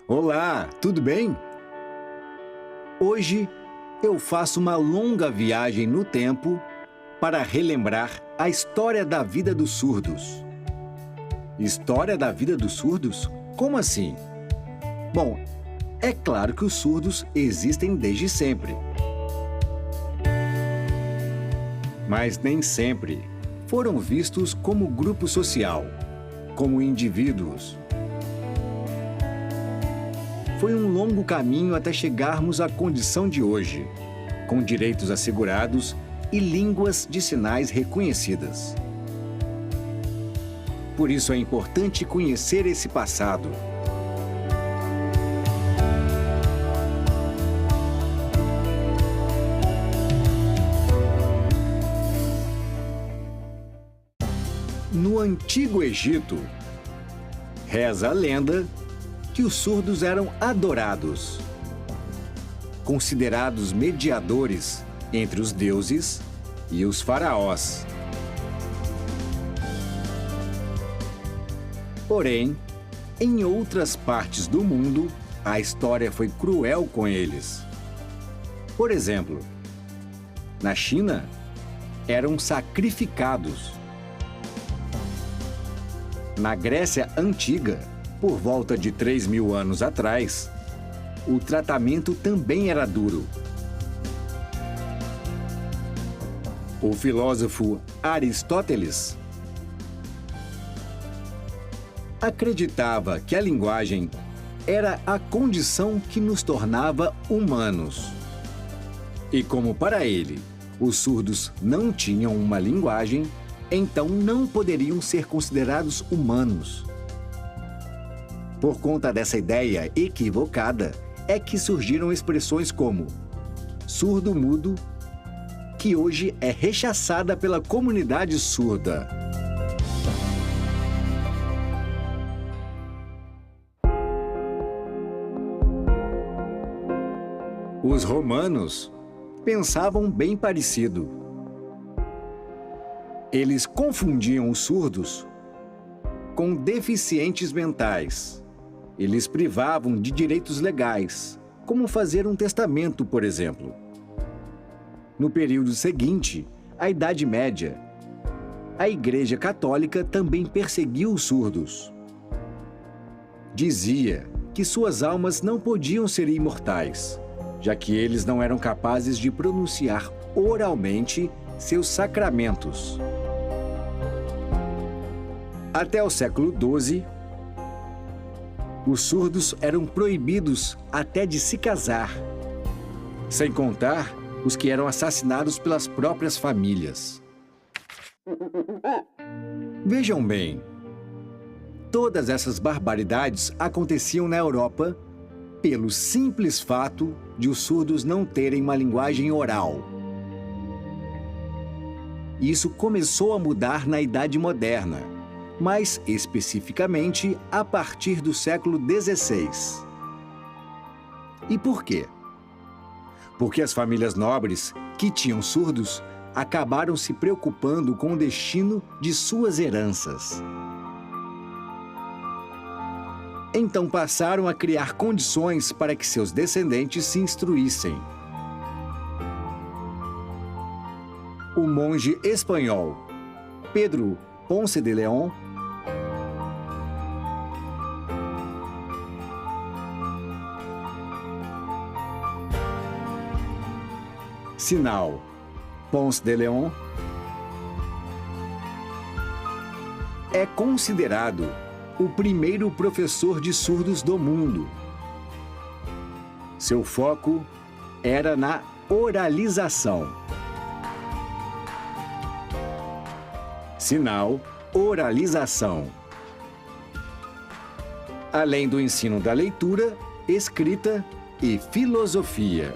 Olá, tudo bem? Hoje eu faço uma longa viagem no tempo para relembrar a história da vida dos surdos. História da vida dos surdos? Como assim? Bom, é claro que os surdos existem desde sempre. Mas nem sempre foram vistos como grupo social, como indivíduos. Foi um longo caminho até chegarmos à condição de hoje, com direitos assegurados e línguas de sinais reconhecidas. Por isso é importante conhecer esse passado. No Antigo Egito, reza a lenda que os surdos eram adorados, considerados mediadores entre os deuses e os faraós. Porém, em outras partes do mundo, a história foi cruel com eles. Por exemplo, na China, eram sacrificados. Na Grécia Antiga, por volta de 3.000 anos atrás, o tratamento também era duro. O filósofo Aristóteles acreditava que a linguagem era a condição que nos tornava humanos. E como para ele, os surdos não tinham uma linguagem, então não poderiam ser considerados humanos. Por conta dessa ideia equivocada, é que surgiram expressões como surdo-mudo, que hoje é rechaçada pela comunidade surda. Os romanos pensavam bem parecido. Eles confundiam os surdos com deficientes mentais. Eles privavam de direitos legais, como fazer um testamento, por exemplo. No período seguinte, a Idade Média, a Igreja Católica também perseguiu os surdos. Dizia que suas almas não podiam ser imortais, já que eles não eram capazes de pronunciar oralmente seus sacramentos. Até o século XII, os surdos eram proibidos até de se casar, sem contar os que eram assassinados pelas próprias famílias. Vejam bem, todas essas barbaridades aconteciam na Europa pelo simples fato de os surdos não terem uma linguagem oral. Isso começou a mudar na Idade Moderna, mas especificamente a partir do século XVI. E por quê? Porque as famílias nobres que tinham surdos acabaram se preocupando com o destino de suas heranças. Então passaram a criar condições para que seus descendentes se instruíssem. O monge espanhol Pedro Ponce de León Sinal Ponce de León é considerado o primeiro professor de surdos do mundo. Seu foco era na oralização. Sinal, oralização. Além do ensino da leitura, escrita e filosofia.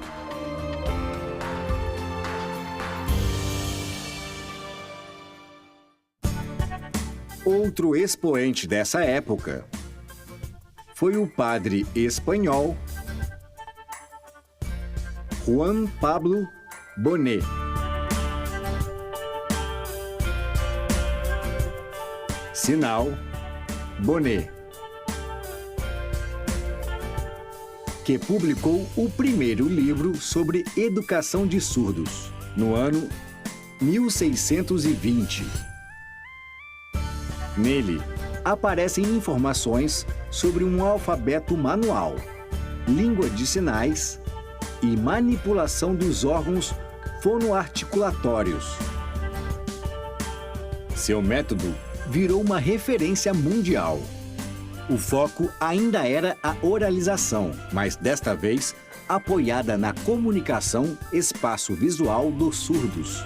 Outro expoente dessa época foi o padre espanhol Juan Pablo Bonet. Sinal Bonet. que publicou o primeiro livro sobre educação de surdos, no ano 1620. Nele, aparecem informações sobre um alfabeto manual, língua de sinais e manipulação dos órgãos fonoarticulatórios. Seu método virou uma referência mundial. O foco ainda era a oralização, mas desta vez apoiada na comunicação espaço-visual dos surdos.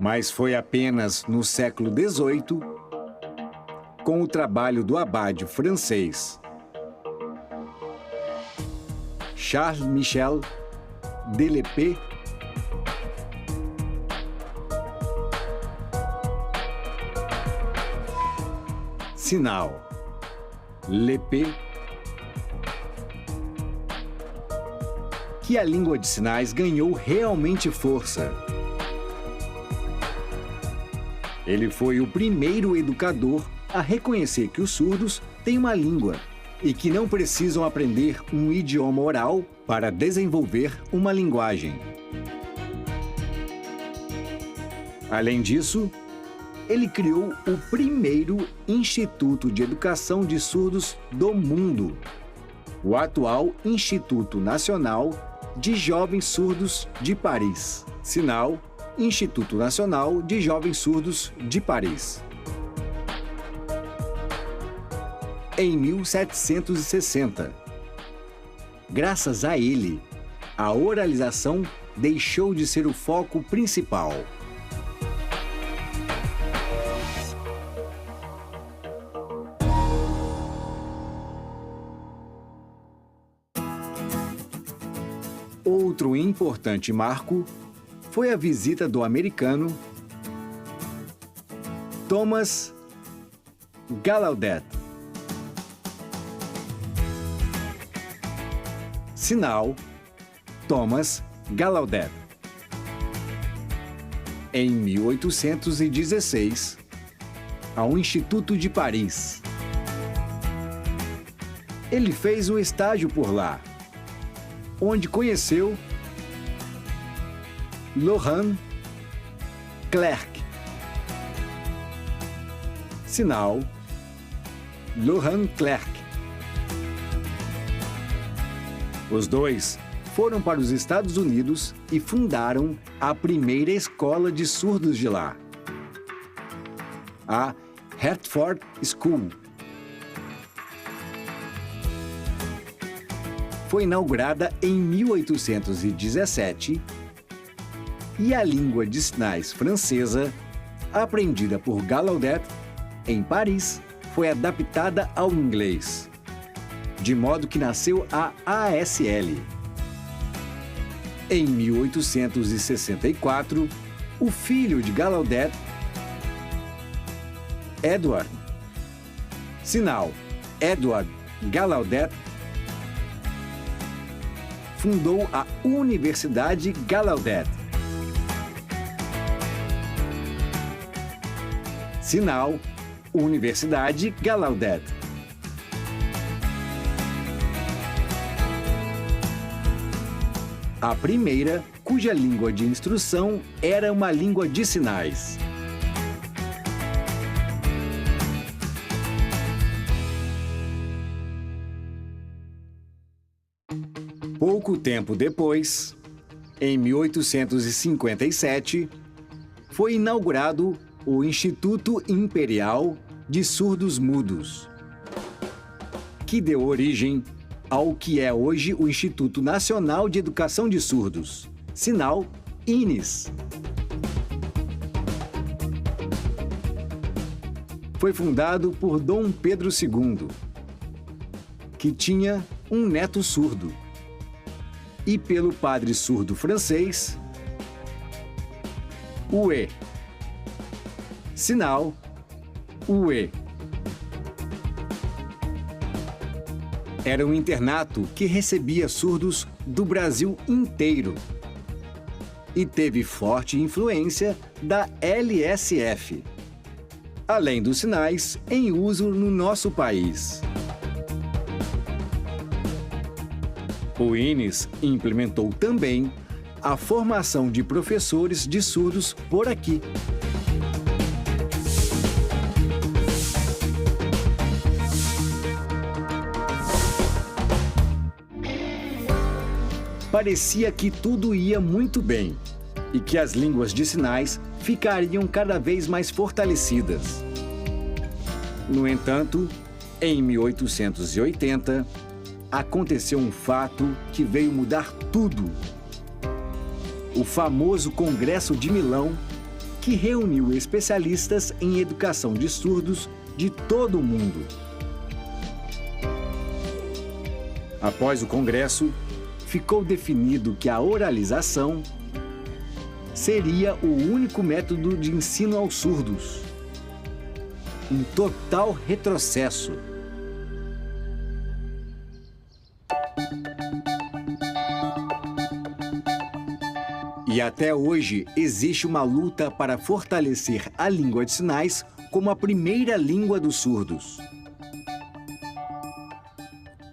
Mas foi apenas no século XVIII, com o trabalho do abade francês Charles Michel Delepé, sinal Lepé, que a língua de sinais ganhou realmente força. Ele foi o primeiro educador a reconhecer que os surdos têm uma língua e que não precisam aprender um idioma oral para desenvolver uma linguagem. Além disso, ele criou o primeiro Instituto de Educação de Surdos do mundo, o atual Instituto Nacional de Jovens Surdos de Paris, sinal Instituto Nacional de Jovens Surdos de Paris. Em 1760, graças a ele, a oralização deixou de ser o foco principal. Outro importante marco foi a visita do americano Thomas Gallaudet, sinal Thomas Gallaudet, em 1816, ao Instituto de Paris. Ele fez um estágio por lá, onde conheceu Laurent Clerc, sinal Laurent Clerc. Os dois foram para os Estados Unidos e fundaram a primeira escola de surdos de lá, a Hertford School. Foi inaugurada em 1817 e a língua de sinais francesa, aprendida por Gallaudet em Paris, foi adaptada ao inglês, de modo que nasceu a ASL. Em 1864, o filho de Gallaudet, Edward, sinal Edward Gallaudet, fundou a Universidade Gallaudet, sinal Universidade Gallaudet. A primeira, cuja língua de instrução era uma língua de sinais. Pouco tempo depois, em 1857, foi inaugurado o Instituto Imperial de Surdos Mudos, que deu origem ao que é hoje o Instituto Nacional de Educação de Surdos, sinal INES. Foi fundado por Dom Pedro II, que tinha um neto surdo, e pelo padre surdo francês, Huet, sinal Huet. Era um internato que recebia surdos do Brasil inteiro e teve forte influência da LSF, além dos sinais em uso no nosso país. O INES implementou também a formação de professores de surdos por aqui. Parecia que tudo ia muito bem e que as línguas de sinais ficariam cada vez mais fortalecidas. No entanto, em 1880, aconteceu um fato que veio mudar tudo. O famoso Congresso de Milão, que reuniu especialistas em educação de surdos de todo o mundo. Após o Congresso, ficou definido que a oralização seria o único método de ensino aos surdos. Um total retrocesso. E até hoje existe uma luta para fortalecer a língua de sinais como a primeira língua dos surdos.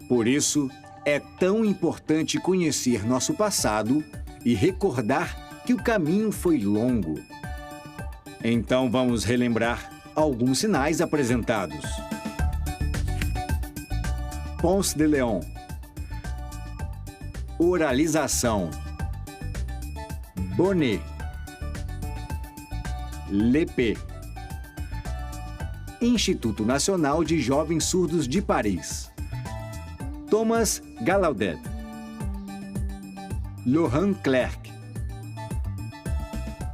Por isso, é tão importante conhecer nosso passado e recordar que o caminho foi longo. Então vamos relembrar alguns sinais apresentados. Ponce de Leon. Oralização. Bonnet. Lepé. Instituto Nacional de Jovens Surdos de Paris. Thomas Gallaudet. Laurent Clerc.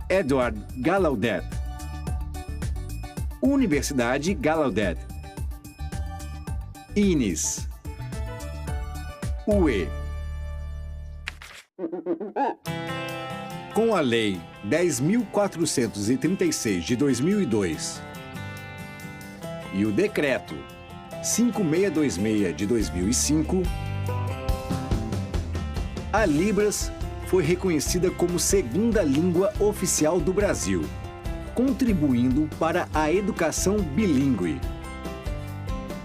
Edward Gallaudet. Universidade Gallaudet. INES. UE. Com a Lei 10.436 de 2002 e o Decreto 5626 de 2005, a Libras foi reconhecida como segunda língua oficial do Brasil, contribuindo para a educação bilíngue.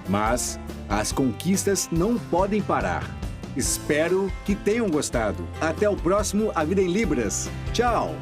Mas as conquistas não podem parar. Espero que tenham gostado. Até o próximo A Vida em Libras. Tchau!